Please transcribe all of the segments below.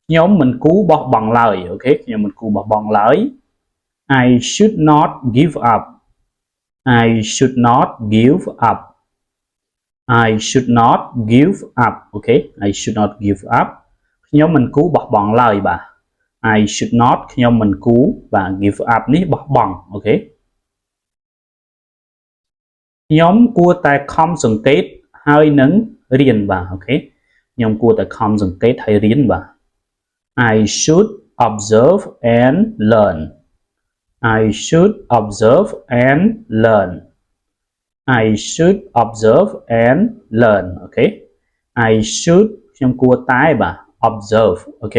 nhóm mình cú bỏ bằng lời ok nhóm mình cú bỏ bằng lời I should not give up I should not give up I should not give up ok I should not give up nhóm mình cú bỏ bằng lời bà I should not nhóm mình cú và give up ní bỏ bằng ok nhóm cua tại không dừng tết hơi nắng riêng bà ok nhóm cua tại không dừng tết hay riêng bà I should observe and learn I should observe and learn I should observe and learn ok I should nhóm cua tái bà observe ok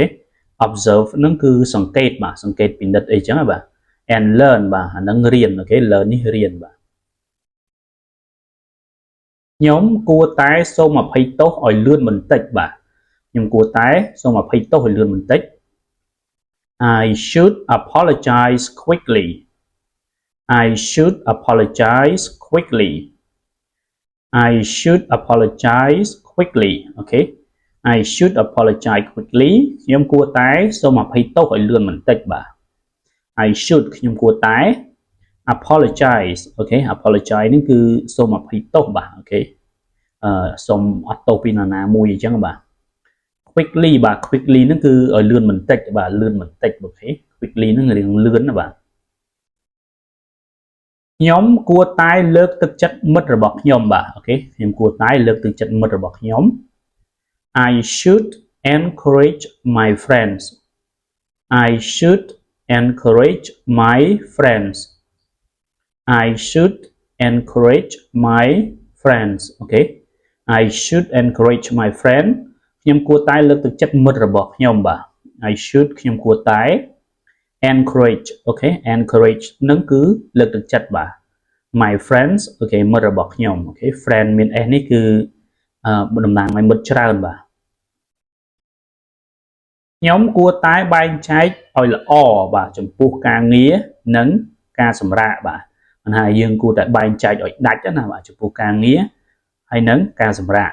observe nó cứสังเกต bà สังเกต ពិនិត្យ អីចឹង bà and learn បាទអានឹងរៀន ok learn នេះរៀន បាទខ្ញុំគួរតែសូមអភ័យទោសឲ្យលឿនបន្តិចបាទខ្ញុំគួរតែសូមអភ័យទោសឲ្យលឿនបន្តិច I should apologize quickly I should apologize quickly I should apologize quickly ok I should apologize quickly ខ្ញុំគួរតែសូមអភ័យទោសឲ្យលឿនបន្តិចបាទ I should ខ្ញុំគួរតែ apologize អូខេ apologize នេះគឺសូមអភ័យទោសបាទអូខេសូមអត់ទោសពីនរណាមួយអញ្ចឹងបាទ quickly បាទ quickly ហ្នឹងគឺឲ្យលឿនបន្តិចបាទលឿនបន្តិចអូខេ quickly ហ្នឹងរៀងលឿនណាបាទខ្ញុំគួរតែលើកទឹកចិត្តមិត្តរបស់ខ្ញុំបាទអូខេខ្ញុំគួរតែលើកទឹកចិត្តមិត្តរបស់ខ្ញុំ I should encourage my friends I should encourage my friends I should encourage my friends okay I should encourage my friend ខ្ញុំគួរតែលើកទឹកចិត្តមិត្តរបស់ខ្ញុំបាទ I should ខ្ញុំគួរតែ encourage okay encourage នឹងគឺលើកទឹកចិត្តបាទ my friends okay មិត្តរបស់ខ្ញុំ okay friend មាន s នេះគឺតំណាងឲ្យមិត្តច្រើនបាទខ្ញុំគួរតែបែងចែកឲ្យល្អបាទចំពោះការងារនិងការសម្រាកបាទមិនថាយើងគួរតែបែងចែកឲ្យដាច់ណាបាទចំពោះការងារហើយនិងការសម្រាក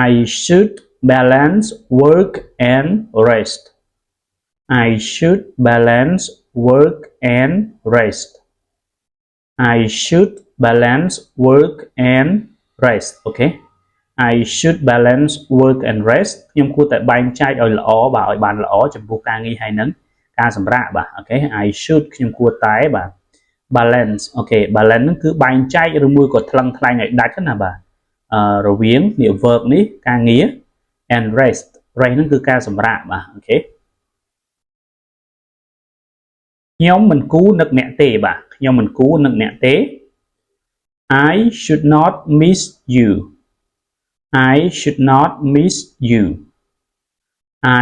I should balance work and rest I should balance work and rest I should balance work and rest okay I should balance work and rest ខ្ញុំគួរតែបែងចែកឲ្យល្អបាទឲ្យបានល្អចំពោះការងារហើយនឹងការសម្រាកបាទអូខេ I should ខ្ញុំគួរតែបាទ balance អូខេ balance ហ្នឹងគឺបែងចែកឬមួយក៏ថ្លឹងថ្លែងឲ្យដាច់ណាបាទរវាងនេះ verb នេះការងារ and rest rest ហ្នឹងគឺការសម្រាកបាទអូខេខ្ញុំមិនគូនឹកអ្នកទេបាទខ្ញុំមិនគូនឹកអ្នកទេ I should not miss you I should not miss you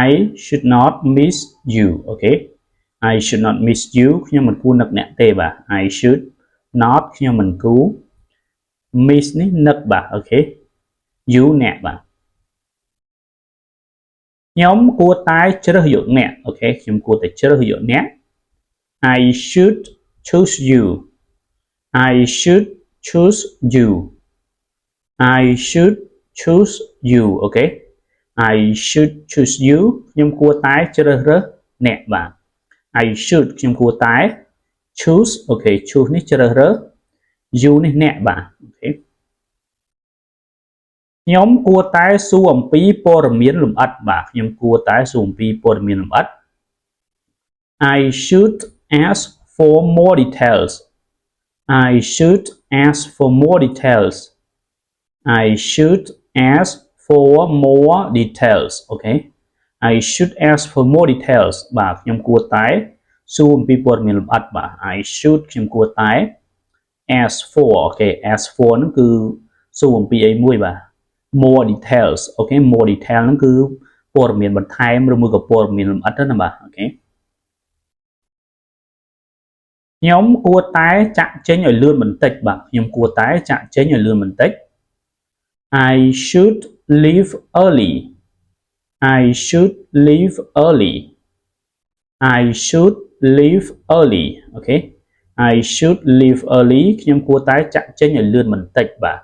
I should not miss you okay I should not miss you ខ្ញុំមិនគួរនឹកអ្នកទេបាទ I should not ខ្ញុំមិនគួរ miss នេះនឹកបាទអូខេ you អ្នកបាទខ្ញុំគួរតែជ្រើសយកអ្នកអូខេខ្ញុំគួរតែជ្រើសយកអ្នក I should choose you I should choose you I should choose you okay I should choose you ខ្ញុំគួរតែជ្រើសរើសអ្នកបាទ I should ខ្ញុំគួរតែ choose អូខេ choose នេះជ្រើសរើស you នេះអ្នកបាទអូខេខ្ញុំគួរតែសួរអំពីព័ត៌មានលម្អិតបាទខ្ញុំគួរតែសួរអំពីព័ត៌មានលម្អិត I should ask for more details I should ask for more details I should ask for more details okay I should ask for more details បាទខ្ញុំគួរតែសួរអំពីព័ត៌មានលម្អិតបាទ I should ខ្ញុំគួរតែ ask for okay ask for ហ្នឹងគឺសួរអំពីអីមួយបាទ more details okay more detail ហ្នឹងគឺព័ត៌មានបន្ថែមឬមួយក៏ព័ត៌មានលម្អិតណាបាទអូខេខ្ញុំគួរតែចាក់ចេញឲ្យលឿនបន្តិចបាទខ្ញុំគួរតែចាក់ចេញឲ្យលឿនបន្តិច I should leave early I should leave early I should leave early okay I should leave early ខ្ញុំគួរតែចាក់ចេញឲ្យលឿនបន្តិចបាទ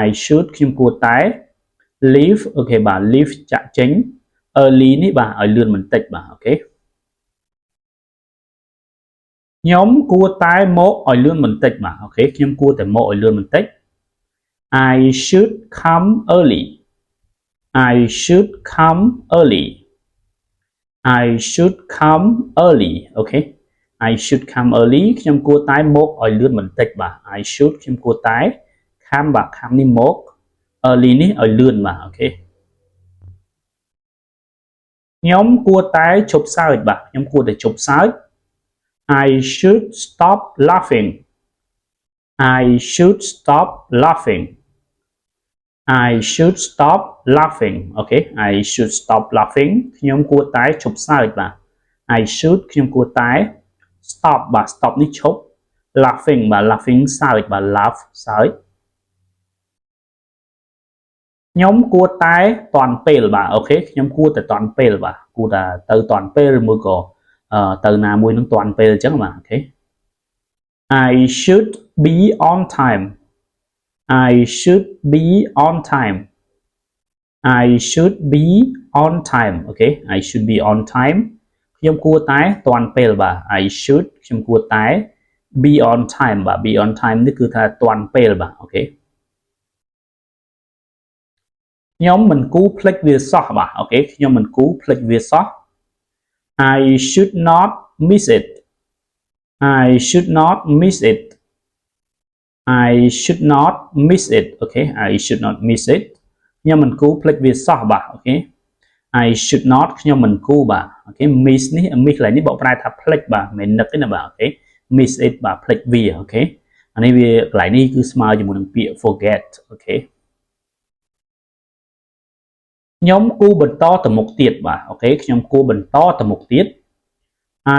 I should ខ្ញុំគួរតែ leave អូខេបាទ leave ចាក់ចេញ early នេះបាទឲ្យលឿនបន្តិចបាទអូខេខ្ញុំគួរតែមកឲ្យលឿនបន្តិចបាទអូខេខ្ញុំគួរតែមកឲ្យលឿនបន្តិច I should come early I should come early I should come early អូខេ I should come early ខ្ញុំគួរតែមកឲ្យលឿនបន្តិចបាទ I should ខ្ញុំគួរតែ come បាទ come នេះមក early នេះឲ្យលឿនបាទអូខេខ្ញុំគួរតែឈប់សើចបាទខ្ញុំគួរតែឈប់សើច I should stop laughing I should stop laughing I should stop laughing អូខេ I should stop laughing ខ្ញុំគួរតែឈប់សើចបាទ I should ខ្ញុំគួរតែ stop បាទ stop នេះឈប់ laughing បាទ laughing សើចបាទ laugh សើចខ្ញុំគួរតែតាន់ពេលបាទអូខេខ្ញុំគួរតែតាន់ពេលបាទគួរតែទៅតាន់ពេលឬមួយក៏ទៅណាមួយនឹងតាន់ពេលអញ្ចឹងបាទអូខេ I should be on time I should be on time I should be on time អូខេ I should be on time ខ្ញុំគួរតែតាន់ពេលបាទ I should ខ្ញុំគួរតែ be on time បាទ be on time នេះគឺថាតាន់ពេលបាទអូខេខ្ញុំមិនគូភ្លេចវាសោះបាទអូខេខ្ញុំមិនគូភ្លេចវាសោះ I should not miss it I should not miss it I should not miss it អូខេ I should not miss it ខ្ញុំមិនគូភ្លេចវាសោះបាទអូខេ I should not ខ្ញុំមិនគូបាទអូខេ miss នេះ miss កន្លែងនេះបកប្រែថាភ្លេចបាទមិននឹកទេណាបាទអូខេ miss it បាទភ្លេចវាអូខេអានេះវាកន្លែងនេះគឺស្មើជាមួយនឹងពាក្យ forget អូខេខ្ញុំគូបន្តទៅមុខទៀតបាទអូខេខ្ញុំគូបន្តទៅមុខទៀត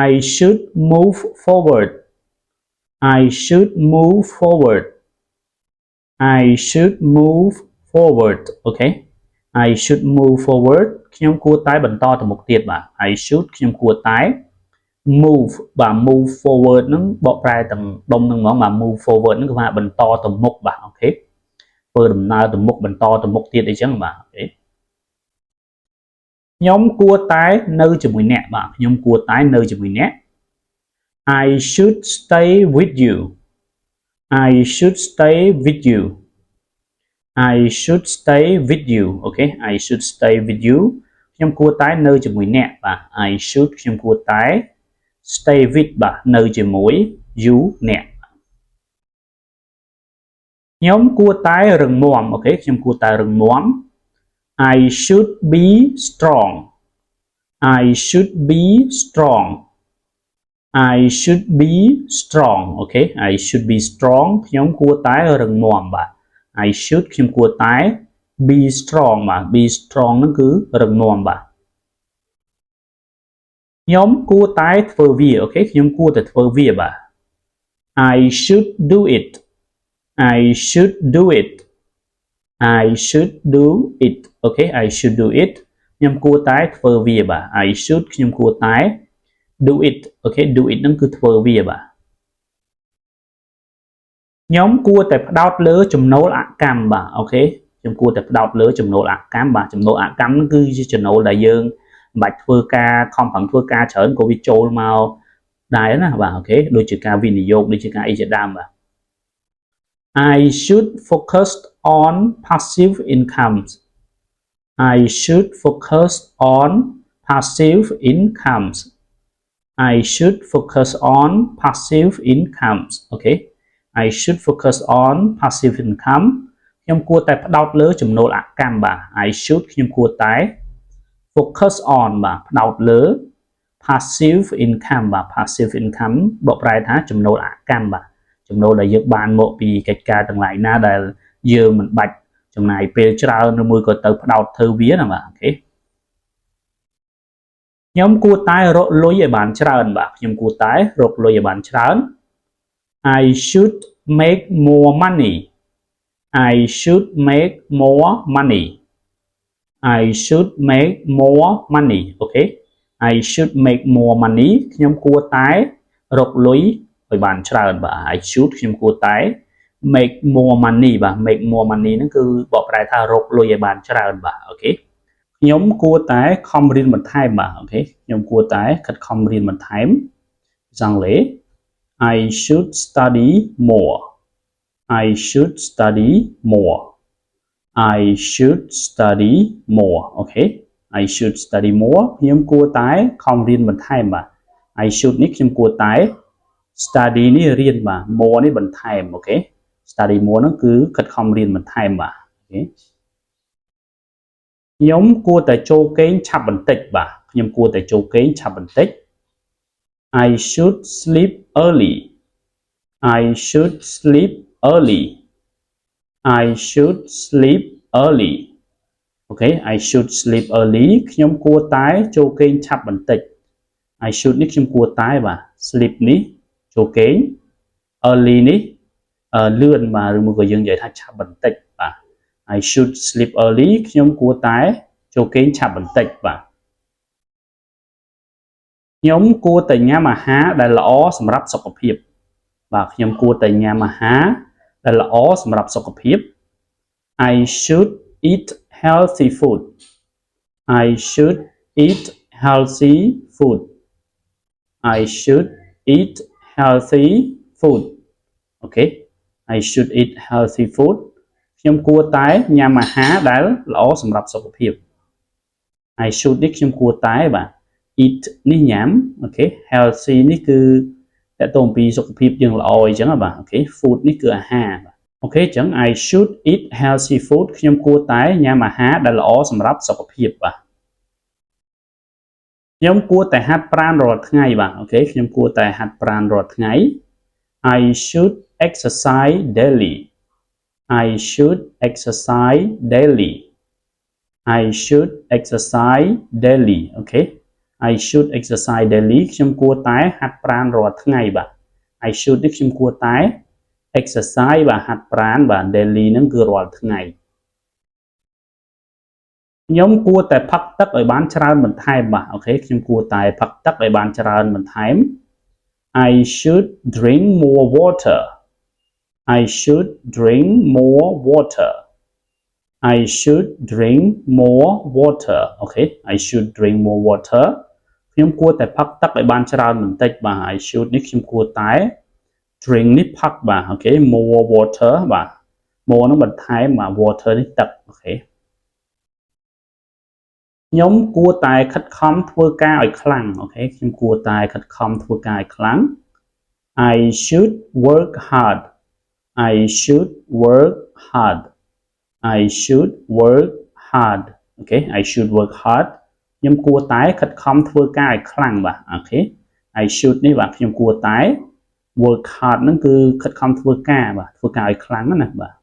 I should move forward I should move forward I should move forward អូខេ I should move forward ខ្ញុំគួរតែបន្តទៅមុខទៀតបាទ I should ខ្ញុំគួរតែ move បាទ move forward ហ្នឹងបកប្រែទាំងដុំហ្នឹងហ្មងបាទ move forward ហ្នឹងគឺថាបន្តទៅមុខបាទអូខេធ្វើដំណើរទៅមុខបន្តទៅមុខទៀតអីចឹងបាទអូខេខ្ញុំគួរតែនៅជាមួយអ្នកបាទខ្ញុំគួរតែនៅជាមួយអ្នក I should stay with you I should stay with you I should stay with you អូខេ I should stay with you ខ្ញុំគួរតែនៅជាមួយអ្នកបាទ I should ខ្ញុំគួរតែ stay with បាទនៅជាមួយ you អ្នកខ្ញុំគួរតែរឹងមាំអូខេខ្ញុំគួរតែរឹងមាំ I should be strong I should be strong I should be strong អូខេ I should be strong ខ្ញុំគួរតែរឹងមាំបាទ I should ខ្ញុំគួរតែ be strong បាទ be strong ហ្នឹងគឺរឹងមាំបាទខ្ញុំគួរតែធ្វើវាអូខេខ្ញុំគួរតែធ្វើវាបាទ I should do it I should do it I should do it អូខេ I should do it ខ្ញុំគួរតែធ្វើវាបាទ I should ខ្ញុំគួរតែ do it អូខេ do it ហ្នឹងគឺធ្វើវាបាទខ្ញុំគួរតែផ្ដោតលើចំណូលអកម្មបាទអូខេខ្ញុំគួរតែផ្ដោតលើចំណូលអកម្មបាទចំណូលអកម្មហ្នឹងគឺជាចំណូលដែលយើងមិនបាច់ធ្វើការខំប្រឹងធ្វើការច្រើនក៏វាចូលមកដែរណាបាទអូខេដូចជាការវិនិយោគដូចជាការអីជាដើមបាទ I should focus on passive incomes I should focus on passive incomes I should focus on passive incomes អូខេ I should focus on passive income ខ្ញុំគួរតែផ្ដោតលើចំណូលអកម្មបាទ I should ខ្ញុំគួរតែ focus on បាទផ្ដោតលើ passive income បាទ passive income បកប្រែថាចំណូលអកម្មបាទចំណូលដែលយើងបានមកពីកិច្ចការទាំងឡាយណាដែលយើងមិនបាច់ចំណាយពេលច្រើនឬមួយក៏ទៅផ្ដោតធ្វើវាណាបាទអូខេខ្ញុំគួរតែរកលុយឲ្យបានច្រើនបាទខ្ញុំគួរតែរកលុយឲ្យបានច្រើន I should make more money I should make more money I should make more money អូខេ I should make more money ខ្ញុំគួរតែរកលុយឲ្យបានច្រើនបាទ I should ខ្ញុំគួរតែ make more money បាទ make more money ហ្នឹងគឺបកប្រែថារកលុយឲ្យបានច្រើនបាទអូខេ ខ្ញុំគួរតែខំរៀនបន្ថែមបាទអូខេខ្ញុំគួរតែខិតខំរៀនបន្ថែមសង្ឃលេ I should study more I should study more I should study more អូខេ I should study more ខ្ញុំគួរតែខំរៀនបន្ថែមបាទ I should នេះខ្ញុំគួរតែ study នេះរៀនបាទ more នេះបន្ថែមអូខេ study more ហ្នឹងគឺខិតខំរៀនបន្ថែមបាទអូខេខ្ញុំគួរតែចូលគេងឆាប់បន្តិចបាទខ្ញុំគួរតែចូលគេងឆាប់បន្តិច I should sleep early I should sleep early I should sleep early អូខេ I should sleep early ខ្ញុំគួរតែចូលគេងឆាប់បន្តិច I should នេះខ្ញុំគួរតែបាទ sleep នេះចូលគេង early នេះលឿនបាទឬមួយក៏យើងនិយាយថាឆាប់បន្តិចបាទ I should sleep early ខ្ញុំគួរតែចូលគេងឆាប់បន្តិចបាទខ្ញុំគួរតែញ៉ាំអាហារដែលល្អសម្រាប់សុខភាពបាទខ្ញុំគួរតែញ៉ាំអាហារដែលល្អសម្រាប់សុខភាព I should eat healthy food I should eat healthy food I should eat healthy food អូខេ I should eat healthy food ខ្ញុំគួរតែញ៉ាំអាហារដែលល្អសម្រាប់សុខភាព I should នេះខ្ញុំគួរតែបាទ eat នេះញ៉ាំអូខេ healthy នេះគឺតើតើពីសុខភាពយើងល្អអញ្ចឹងបាទអូខេ food នេះគឺអាហារបាទអូខេអញ្ចឹង I should eat healthy food ខ្ញុំគួរតែញ៉ាំអាហារដែលល្អសម្រាប់សុខភាពបាទខ្ញុំគួរតែហាត់ប្រាណរាល់ថ្ងៃបាទអូខេខ្ញុំគួរតែហាត់ប្រាណរាល់ថ្ងៃ I should exercise daily I should exercise daily I should exercise daily អូខេ I should exercise daily ខ្ញុំគួរតែហាត់ប្រាណរាល់ថ្ងៃបាទ I should នេះខ្ញុំគួរតែ exercise បាទហាត់ប្រាណបាទ daily ហ្នឹងគឺរាល់ថ្ងៃខ្ញុំគួរតែផឹកទឹកឲ្យបានច្រើនបន្ថែមបាទអូខេខ្ញុំគួរតែផឹកទឹកឲ្យបានច្រើនបន្ថែម I should drink more water I should drink more water I should drink more water អូខេ I should drink more water ខ្ញុំគួរតែផឹកទឹកឲ្យបានច្រើនបន្តិចបាទ I should នេះខ្ញុំគួរតែ drink នេះផឹកបាទអូខេ more water បាទ more ហ្នឹងបន្ថែមបាទ water នេះទឹកអូខេខ្ញុំគួរតែខិតខំធ្វើការឲ្យខ្លាំងអូខេខ្ញុំគួរតែខិតខំធ្វើការឲ្យខ្លាំង I should work hard I should work hard I should work hard អូខេ I should work hard ខ្ញុំគួរតែខិតខំធ្វើការឲ្យខ្លាំងបាទអូខេ I should នេះបាទខ្ញុំគួរតែ work hard ហ្នឹងគឺខិតខំធ្វើការបាទធ្វើការឲ្យខ្លាំងណាបាទ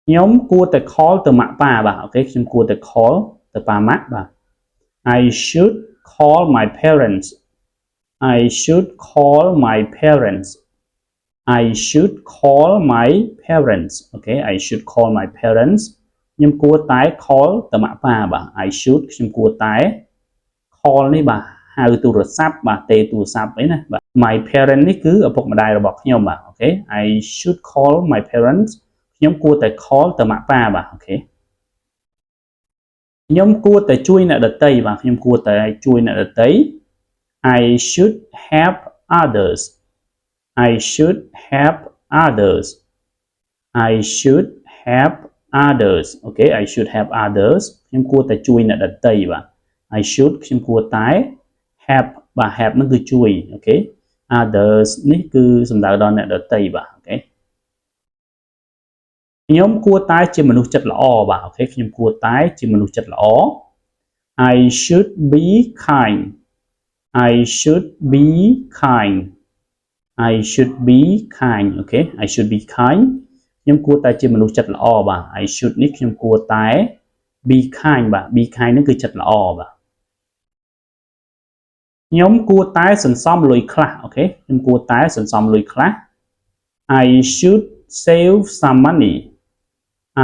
ខ្ញុំគួរតែ call ទៅម៉ាក់ប៉ាបាទអូខេខ្ញុំគួរតែ call ទៅប៉ាម៉ាក់បាទ I should call my parents I should call my parents I should call my parents អូខេ I should call my parents ខ្ញុំគួរតែ call ទៅម៉ាក់ប៉ាបាទ I should ខ្ញុំគួរតែ call នេះបាទហៅទូរស័ព្ទបាទទេទូរស័ព្ទអីណាបាទ my parent នេះគឺឪពុកម្ដាយរបស់ខ្ញុំបាទអូខេ I should call my parents ខ្ញុំគួរតែ call ទៅម៉ាក់ប៉ាបាទអូខេខ្ញុំគួរតែជួយអ្នកដទៃបាទខ្ញុំគួរតែជួយអ្នកដទៃ I should help others I should help others I should help others អូខេ I should help others ខ្ញុំគួរតែជួយអ្នកដទៃបាទ I should ខ្ញុំគួរតែ help បាទ help ហ្នឹងគឺជួយអូខេ others នេះគឺសំដៅដល់អ្នកដទៃបាទអូខេខ្ញុំគួរតែជាមនុស្សចិត្តល្អបាទអូខេខ្ញុំគួរតែជាមនុស្សចិត្តល្អ I should be kind I should be kind I should be kind អូខេ I should be kind ខ្ញុំគួរតែជាមនុស្សចិត្តល្អបាទ I should នេះខ្ញុំគួរតែ be kind បាទ be kind នេះគឺចិត្តល្អបាទខ្ញុំគួរតែសន្សំលុយខ្លះអូខេខ្ញុំគួរតែសន្សំលុយខ្លះ I should save some money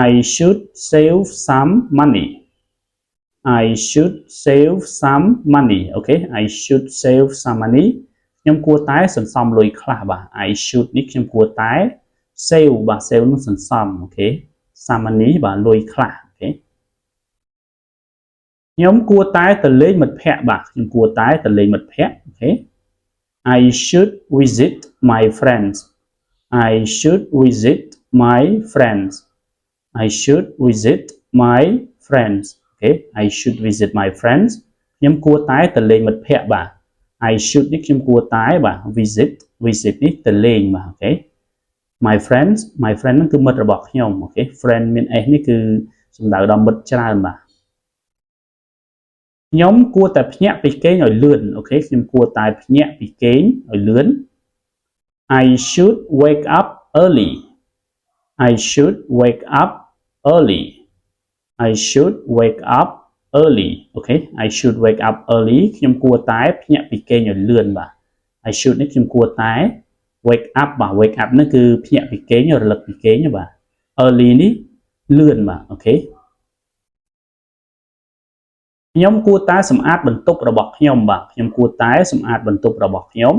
I should save some money I should save some money អូខេ I should save some money ខ្ញុំគួរតែសន្សំលុយខ្លះបាទ I should នេះខ្ញុំគួរតែ save បាទ save នឹងសន្សំអូខេ some money បាទលុយខ្លះអូខេ nhóm cua tái từ lên mật phẹ bà nhóm cua tái từ lên mật phẹ ok I should visit my friends I should visit my friends I should visit my friends okay I should visit my friends nhóm cua tái từ lên mật phẹ bà I should ní nhóm cua tái bà visit ní từ lên bà ok my friend នឹងគឺមិត្តរបស់ខ្ញុំអូខេ friend មាន s នេះគឺសំដៅដល់មិត្តច្រើនបាទខ្ញុំគួរតែភ្ញាក់ពីគេងឲ្យលឿនអូខេខ្ញុំគួរតែភ្ញាក់ពីគេងឲ្យលឿន I should wake up early I should wake up early I should wake up early អូខេ I should wake up early ខ្ញុំគួរតែភ្ញាក់ពីគេងឲ្យលឿនបាទ I should នេះខ្ញុំគួរតែ wake up បាទ wake up នេះគឺភ្ញាក់ពីគេងរលឹកពីគេងបាទ early នេះលឿនបាទអូខេខ្ញុំគួរតែសម្អាតបន្ទប់របស់ខ្ញុំបាទខ្ញុំគួរតែសម្អាតបន្ទប់របស់ខ្ញុំ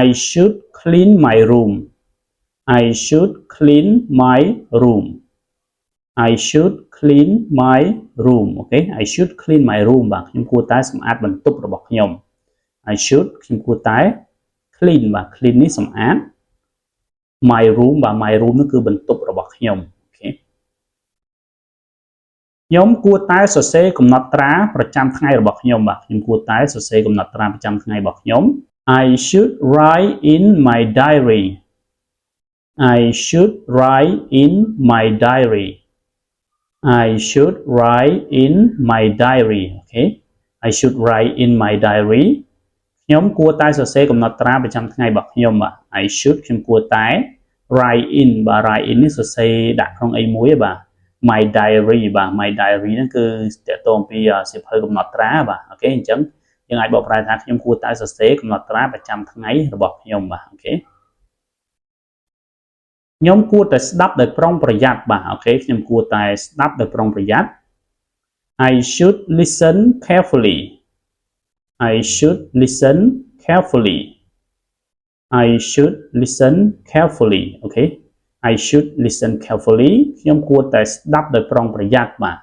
I should clean my room I should clean my room I should clean my room អូខេ I should clean my room បាទខ្ញុំគួរតែសម្អាតបន្ទប់របស់ខ្ញុំ I should ខ្ញុំគួរតែ clean បាទ clean នេះសម្អាត my room បាទ my room នោះគឺបន្ទប់របស់ខ្ញុំអូខេខ្ញុំគួរតែសរសេរកំណត់ត្រាប្រចាំថ្ងៃរបស់ខ្ញុំបាទខ្ញុំគួរតែសរសេរកំណត់ត្រាប្រចាំថ្ងៃរបស់ខ្ញុំ I should write in my diary I should write in my diary I should write in my diary អូខេ I should write in my diary ខ្ញុំគួរតែសរសេរកំណត់ត្រាប្រចាំថ្ងៃរបស់ខ្ញុំបាទ I should ខ្ញុំគួរតែ write in បាទ write in នេះសរសេរដាក់ក្នុងអីមួយបាទ my diary បាទ my diary ហ្នឹងគឺតកតងពីសៀវភៅកំណត់ត្រាបាទអូខេអញ្ចឹងយើងអាចបកប្រែថាខ្ញុំគួរតែសរសេរកំណត់ត្រាប្រចាំថ្ងៃរបស់ខ្ញុំបាទអូខេខ្ញុំគួរតែស្ដាប់ដោយប្រុងប្រយ័ត្នបាទអូខេខ្ញុំគួរតែស្ដាប់ដោយប្រុងប្រយ័ត្ន I should listen carefully I should listen carefully I should listen carefully អូខេ I should listen carefully ខ្ញុំគួរតែស្ដាប់ដោយប្រុងប្រយ័ត្នបាទ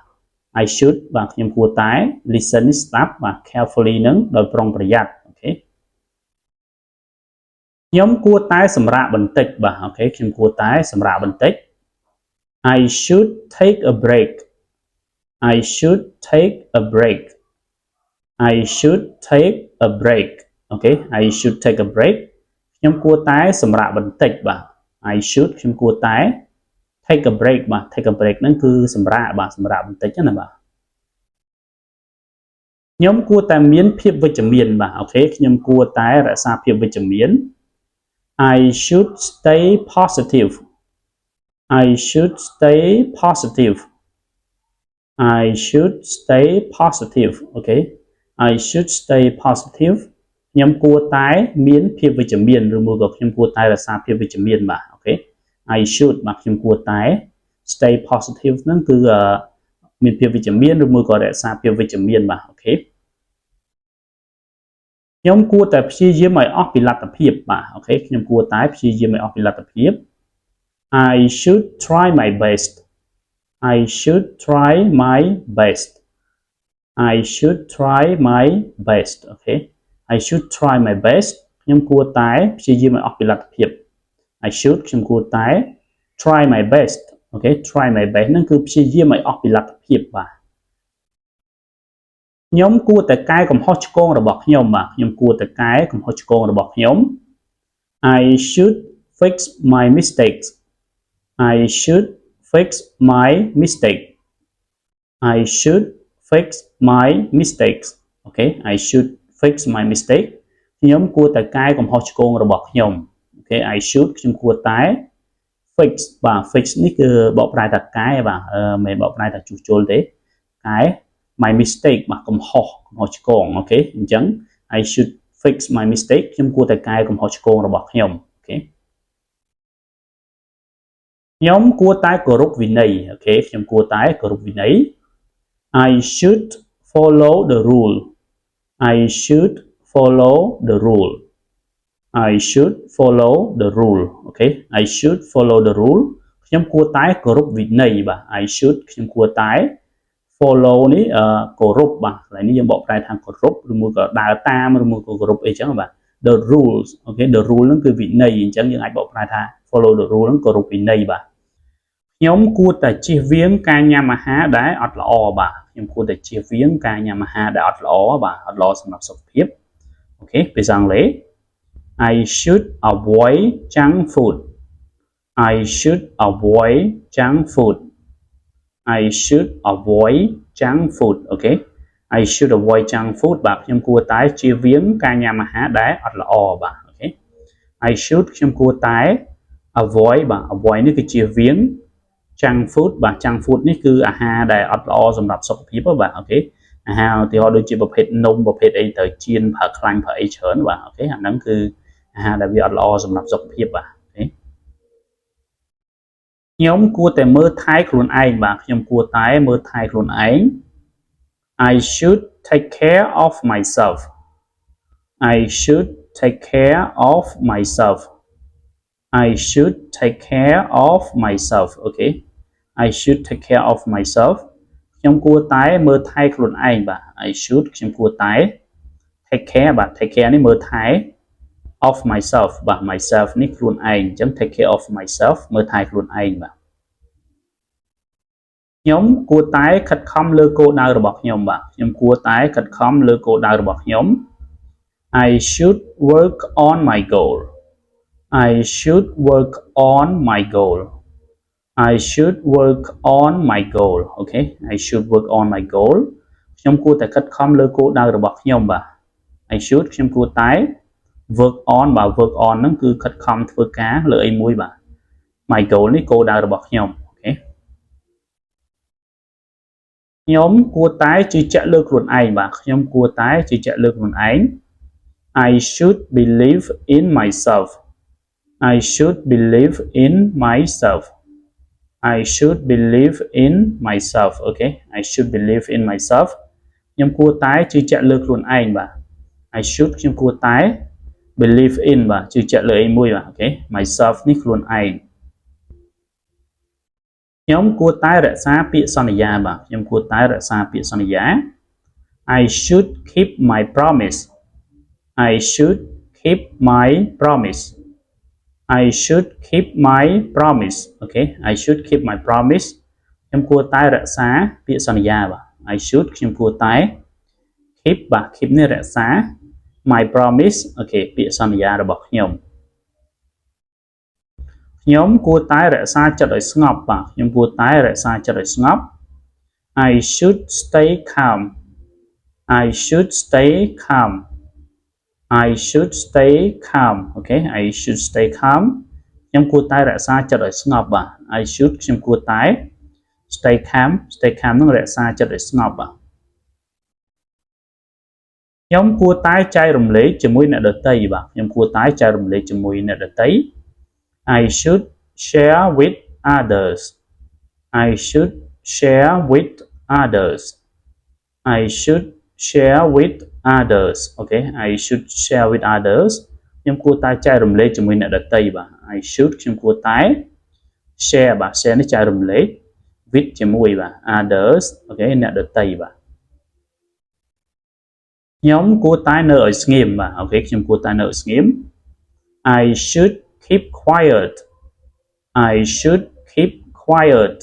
I should បាទខ្ញុំគួរតែ listen នេះស្ដាប់បាទ carefully នឹងដោយប្រុងប្រយ័ត្នអូខេខ្ញុំគួរតែសម្រាកបន្តិចបាទអូខេខ្ញុំគួរតែសម្រាកបន្តិច I should take a break I should take a break I should take a break អូខេ I should take a break ខ្ញុំគួរតែសម្រាកបន្តិចបាទ I should ខ្ញុំគួរតែ take a break បាទ take a break ហ្នឹងគឺសម្រាកបាទសម្រាកបន្តិចណាបាទខ្ញុំគួរតែមានភាពវិជ្ជមានបាទអូខេខ្ញុំគួរតែរក្សាភាពវិជ្ជមាន I should stay positive I should stay positive I should stay positive អូខេ I should stay positive ខ្ញុំគួរតែមានភាពវិជ្ជមានឬមួយក៏ខ្ញុំគួរតែរក្សាភាពវិជ្ជមានបាទអូខេ I should បាទខ្ញុំគួរតែ stay positive ហ្នឹងគឺមានភាពវិជ្ជមានឬមួយក៏រក្សាភាពវិជ្ជមានបាទអូខេខ្ញុំគួរតែព្យាយាមឲ្យអស់ពីលទ្ធភាពបាទអូខេខ្ញុំគួរតែព្យាយាមឲ្យអស់ពីលទ្ធភាព I should try my best I should try my best I should try my best អូខេ I should try my best ខ្ញុំគួរតែព្យាយាមឲ្យអស់ពីលទ្ធភាព I should ខ្ញុំគួរតែ try my best អូខេ try my best ហ្នឹងគឺព្យាយាមឲ្យអស់ពីលទ្ធភាពបាទខ្ញុំគួរតែកែកំហុសឆ្គងរបស់ខ្ញុំបាទខ្ញុំគួរតែកែកំហុសឆ្គងរបស់ខ្ញុំ I should fix my mistakes I should fix my mistake I should fix my mistakes អូខេ I should fix my mistake ខ្ញុំគួរតែកែកំហុសឆ្គងរបស់ខ្ញុំអូខេ I should ខ្ញុំគួរតែ fix បាទ fix នេះគឺបកប្រែថាកែបាទមិនបកប្រែថាជួសជុលទេកែ my mistake បាទកំហុសឆ្គងអូខេអញ្ចឹង I should fix my mistake ខ្ញុំគួរតែកែកំហុសឆ្គងរបស់ខ្ញុំអូខេខ្ញុំគួរតែគោរពវិន័យអូខេខ្ញុំគួរតែគោរពវិន័យ I should follow the rule I should follow the rule I should follow the rule អូខេ I should follow the rule ខ្ញុំគួរតែគោរពវិន័យបាទ I should ខ្ញុំគួរតែ follow នេះគោរពបាទកន្លែងនេះយើងបកប្រែថាគោរពឬមួយក៏ដើរតាមឬមួយក៏គោរពអីចឹងបាទ the rules អូខេ the rule ហ្នឹងគឺវិន័យអញ្ចឹងយើងអាចបកប្រែថា follow the rule ហ្នឹងគោរពវិន័យបាទខ្ញុំគួរតែជៀសវាងការញ៉ាំអាហារដែលអត់ល្អបាទខ្ញុំគួរតែជៀសវាងការញ៉ាំអាហារដែលអត់ល្អបាទអត់ល្អសម្រាប់សុខភាពអូខេភាសាអង់គ្លេស I should avoid junk food I should avoid junk food I should avoid junk food អូខេ I should avoid junk food បាទខ្ញុំគួរតែជៀសវាងការញ៉ាំអាហារដែលអត់ល្អបាទអូខេ I should ខ្ញុំគួរតែ avoid បាទ avoid នេះគឺជៀសវាង junk food បាទ junk food នេះគឺអាហារដែលអត់ល្អសម្រាប់សុខភាពបាទអូខេអាហារឧទាហរណ៍ដូចជាប្រភេទនំប្រភេទអីទៅចៀនប្រើខ្លាញ់ប្រើអីច្រើនបាទអូខេអាហ្នឹងគឺអាហារដែលវាអត់ល្អសម្រាប់សុខភាពបាទអូខេខ្ញុំគួរតែមើលថែខ្លួនឯងបាទខ្ញុំគួរតែមើលថែខ្លួនឯង I should take care of myself I should take care of myself I should take care of myself អូខេ I should take care of myself ខ្ញុំគួរតែមើលថែខ្លួនឯងបាទ I should ខ្ញុំគួរតែ take care បាទ take care នេះមើលថែ of myself បាទ myself នេះខ្លួនឯងអញ្ចឹង take care of myself មើលថែខ្លួនឯងបាទខ្ញុំគួរតែខិតខំលើគោលដៅរបស់ខ្ញុំបាទខ្ញុំគួរតែខិតខំលើគោលដៅរបស់ខ្ញុំ I should work on my goal I should work on my goal I should work on my goal អូខេ I should work on my goal ខ្ញុំគួរតែខិតខំលើគោលដៅរបស់ខ្ញុំបាទ I should ខ្ញុំគួរតែ work on បាទ work on ហ្នឹងគឺខិតខំធ្វើការលើអីមួយបាទ my goal នេះគោលដៅរបស់ខ្ញុំអូខេខ្ញុំគួរតែជឿជាក់លើខ្លួនឯងបាទខ្ញុំគួរតែជឿជាក់លើខ្លួនឯង I should believe in myself I should believe in myself I should believe in myself អូខេ I should believe in myself ខ្ញុំគួរតែជឿជាក់លើខ្លួនឯងបាទ I should ខ្ញុំគួរតែ believe in បាទជឿជាក់លើអីមួយបាទអូខេ myself នេះខ្លួនឯងខ្ញុំគួរតែរក្សាពាក្យសន្យាបាទខ្ញុំគួរតែរក្សាពាក្យសន្យា I should keep my promise I should keep my promise I should keep my promise អូខេ I should keep my promise ខ្ញុំគួរតែរក្សាពាក្យសន្យាបាទ I should ខ្ញុំគួរតែ keep បាទ keep នេះរក្សា my promise អូខេពាក្យសន្យារបស់ខ្ញុំខ្ញុំគួរតែរក្សាចិត្តឲ្យស្ងប់បាទខ្ញុំគួរតែរក្សាចិត្តឲ្យស្ងប់ I should stay calm I should stay calm I should stay calm អូខេ I should stay calm ខ្ញុំគួរតែរក្សាចិត្តឲ្យស្ងប់បាទ I should ខ្ញុំគួរតែ stay calm នឹងរក្សាចិត្តឲ្យស្ងប់បាទខ្ញុំគួរតែចែករំលែកជាមួយអ្នកដទៃបាទខ្ញុំគួរតែចែករំលែកជាមួយអ្នកដទៃ I should share with others I should share with others I should share with others អូខេ I should share with others ខ្ញុំគួរតែចែករំលែកជាមួយអ្នកដទៃបាទ I should ខ្ញុំគួរតែ share បាទ share នេះចែករំលែក with ជាមួយបាទ others អូខេអ្នកដទៃបាទខ្ញុំគួរតែនៅឲ្យស្ងៀមបាទអូខេខ្ញុំគួរតែនៅឲ្យស្ងៀម I should keep quiet I should keep quiet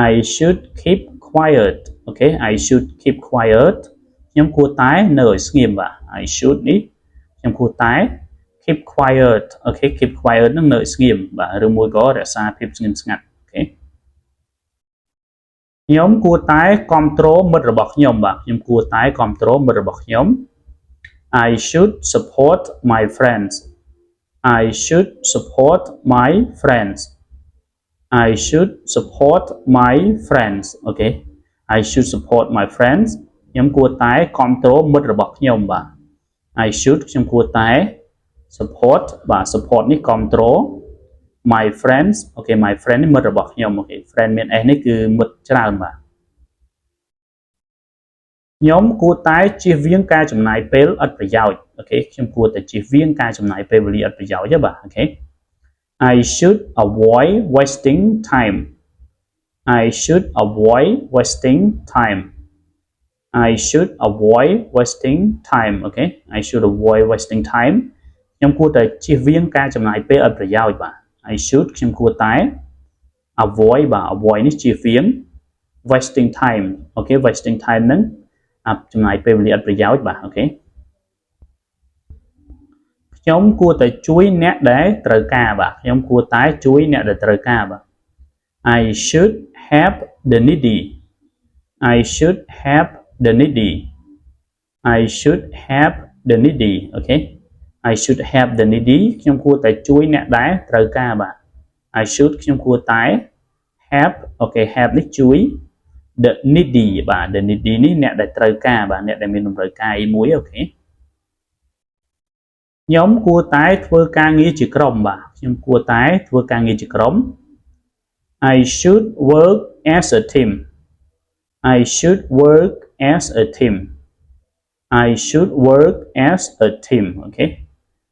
I should keep quiet អូខេ I should keep quiet ខ្ញុំគួរតែនៅឲ្យស្ងៀមបាទ I should នេះខ្ញុំគួរតែ keep quiet អូខេ keep quiet នឹងនៅឲ្យស្ងៀមបាទឬមួយក៏រក្សាភាពស្ងៀមស្ងាត់អូខេខ្ញុំគួរតែគ្រប់គ្រងមិត្តរបស់ខ្ញុំបាទខ្ញុំគួរតែគ្រប់គ្រងមិត្តរបស់ខ្ញុំ I should support my friends I should support my friends I should support my friends អូខេ I should support my friends ខ្ញុំគួរតែគ្រប់គ្រងមិត្តរបស់ខ្ញុំបាទ I should ខ្ញុំគួរតែ support បាទ support នេះគ្រប់គ្រង my friends អូខេ my friend នេះមិត្តរបស់ខ្ញុំអូខេ friend មាន s នេះគឺមិត្តច្រើនបាទខ្ញុំគួរតែជៀសវាងការចំណាយពេលឥតប្រយោជន៍អូខេខ្ញុំគួរតែជៀសវាងការចំណាយពេលវេលាឥតប្រយោជន៍ទេបាទអូខេ I should avoid wasting time I should avoid wasting time. I should avoid wasting time. Okay. I should avoid wasting time. ខ្ញុំគួរតែជៀសវាងការចំណាយពេលឥតប្រយោជន៍បាទ I should ខ្ញុំគួរតែ avoid បាទ avoid នេះជៀសវាង wasting time អូខេ wasting time ហ្នឹងចំណាយពេលវេលាឥតប្រយោជន៍បាទអូខេខ្ញុំគួរតែជួយអ្នកដែលត្រូវការបាទខ្ញុំគួរតែជួយអ្នកដែលត្រូវការបាទ I should help the needy. I should help the needy. I should help the needy. Okay. I should help the needy ខ្ញុំគួរតែជួយអ្នកដែលត្រូវការបាទ I should ខ្ញុំគួរតែ help អូខេ help នេះជួយ the needy បាទ the needy នេះអ្នកដែលត្រូវការបាទអ្នកដែលមានតម្រូវការអីមួយអូខេខ្ញុំគួរតែធ្វើការងារជាក្រុមបាទខ្ញុំគួរតែធ្វើការងារជាក្រុម I should work as a team. I should work as a team. I should work as a team. Okay.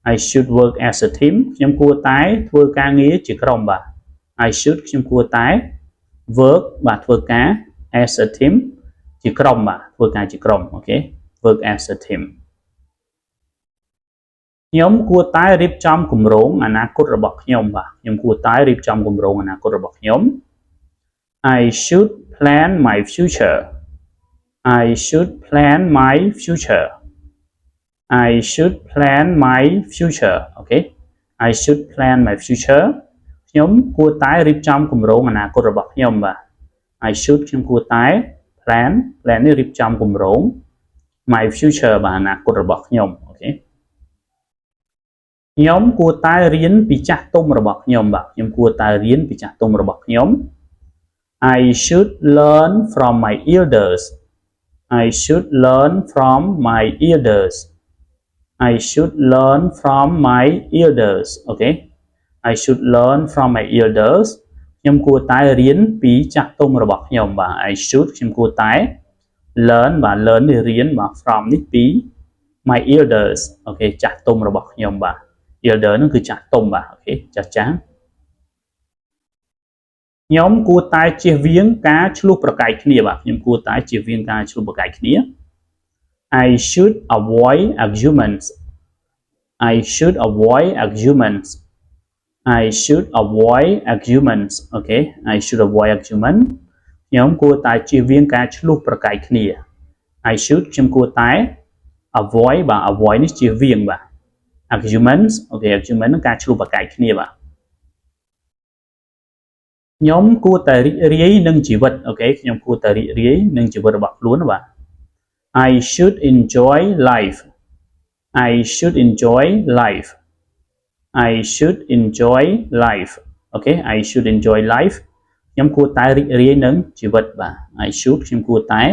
I should work as a team ខ្ញុំគួរតែធ្វើការងារជាក្រុមបាទ I should ខ្ញុំគួរតែ work បាទធ្វើការ as a team ជាក្រុមបាទធ្វើការជាក្រុមអូខេ work as a team ខ្ញុំគួរតែរៀបចំគម្រោងអនាគតរបស់ខ្ញុំបាទខ្ញុំគួរតែរៀបចំគម្រោងអនាគតរបស់ខ្ញុំ I should plan my future. I should plan my future. I should plan my future. Okay. I should plan my future ខ្ញុំគួរតែរៀបចំគម្រោងអនាគតរបស់ខ្ញុំបាទ I should ខ្ញុំគួរតែ plan នេះរៀបចំគម្រោង my future បាទអនាគតរបស់ខ្ញុំអូខេខ្ញុំគួរតែរៀនពីចាស់ទុំរបស់ខ្ញុំបាទខ្ញុំគួរតែរៀនពីចាស់ទុំរបស់ខ្ញុំ I should learn from my elders. I should learn from my elders. I should learn from my elders. Okay. I should learn from my elders ខ្ញុំគួរតែរៀនពីចាស់ទុំរបស់ខ្ញុំបាទ I should ខ្ញុំគួរតែ learn បាទ learn នេះរៀនបាទ from នេះពី my elders អូខេចាស់ទុំរបស់ខ្ញុំបាទ elder ហ្នឹងគឺចាស់ទុំបាទអូខេចាស់ខ្ញុំគួរតែជៀសវាងការឆ្លោះប្រកែកគ្នាបាទខ្ញុំគួរតែជៀសវាងការឆ្លោះប្រកែកគ្នា I should avoid arguments. I should avoid arguments. I should avoid arguments. Okay. I should avoid argument ខ្ញុំគួរតែជៀសវាងការឆ្លោះប្រកែកគ្នា I should ខ្ញុំគួរតែ avoid បាទ avoid នេះជៀសវាងបាទ arguments okay argument នឹងការឆ្លោះប្រកែកគ្នាបាទខ្ញុំគួរតែរីករាយនឹងជីវិតអូខេខ្ញុំគួរតែរីករាយនឹងជីវិតរបស់ខ្លួនបាទ I should enjoy life. I should enjoy life. I should enjoy life. Okay. I should enjoy life ខ្ញុំគួរតែរីករាយនឹងជីវិតបាទ I should ខ្ញុំគួរតែ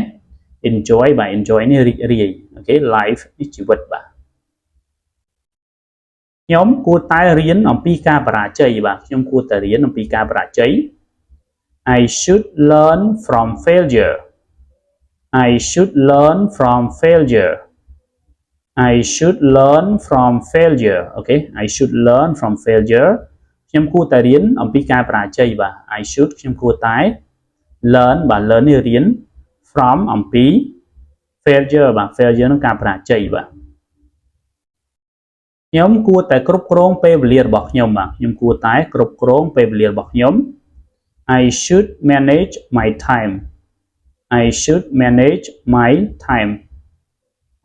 enjoy បាទ enjoy នេះរីករាយអូខេ life នេះជីវិតបាទខ្ញុំគួរតែរៀនអំពីការបរាជ័យបាទខ្ញុំគួរតែរៀនអំពីការបរាជ័យ I should learn from failure. I should learn from failure. I should learn from failure. Okay. I should learn from failure ខ្ញុំគួរតែរៀនអំពីការបរាជ័យបាទ I should ខ្ញុំគួរតែ learn បាទ learn នេះរៀន from អំពី failure បាទ failure នឹងការបរាជ័យបាទខ្ញុំគួរតែគ្រប់គ្រងពេលវេលារបស់ខ្ញុំបាទខ្ញុំគួរតែគ្រប់គ្រងពេលវេលារបស់ខ្ញុំ I should manage my time. I should manage my time.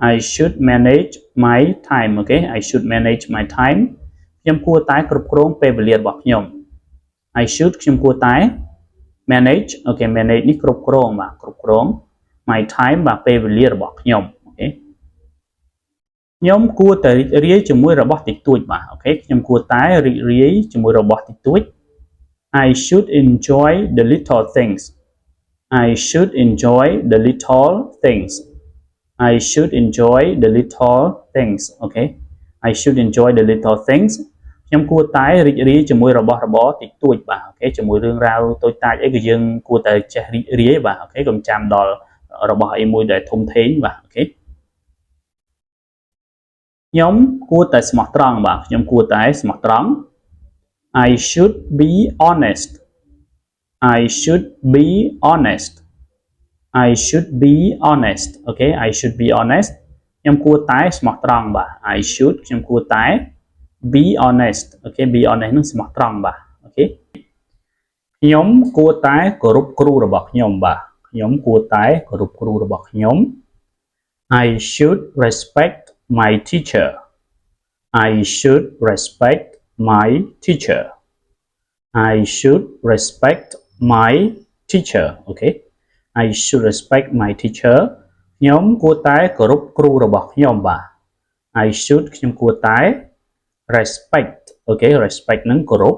I should manage my time. Okay. I should manage my time ខ្ញុំគួរតែគ្រប់គ្រងពេលវេលារបស់ខ្ញុំ I should ខ្ញុំគួរតែ manage okay manage នេះគ្រប់គ្រងបាទគ្រប់គ្រង my time បាទពេលវេលារបស់ខ្ញុំអូខេខ្ញុំគួរតែរីករាយជាមួយរបស់តិចតួចបាទអូខេខ្ញុំគួរតែរីករាយជាមួយរបស់តិចតួច I should enjoy the little things. I should enjoy the little things. I should enjoy the little things. Okay. I should enjoy the little things ខ្ញុំគួរតែរីករាយជាមួយរបស់របរតិចតួចបាទអូខេជាមួយរឿងរ៉ាវតូចតាចអីក៏យើងគួរតែចេះរីករាយបាទអូខេកុំចាំដល់របស់អីមួយដែលធំធេងបាទអូខេខ្ញុំគួរតែស្មោះត្រង់បាទខ្ញុំគួរតែស្មោះត្រង់ I should be honest. I should be honest I should be honest okay I should be honest ខ្ញុំគួរតែស្មោះត្រង់បាទ I should ខ្ញុំគួរតែ be honest okay be honest នឹងស្មោះត្រង់បាទ okay ខ្ញុំគួរតែគោរពគ្រូរបស់ខ្ញុំបាទខ្ញុំគួរតែគោរពគ្រូរបស់ខ្ញុំ I should respect my teacher I should respect my teacher I should respect my teacher okay I should respect my teacher ខ្ញុំគួរតែគោរពគ្រូរបស់ខ្ញុំបាទ I should ខ្ញុំគួរតែ respect okay respect នឹងគោរព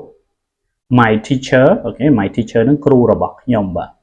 my teacher okay my teacher នឹងគ្រូរបស់ខ្ញុំបាទ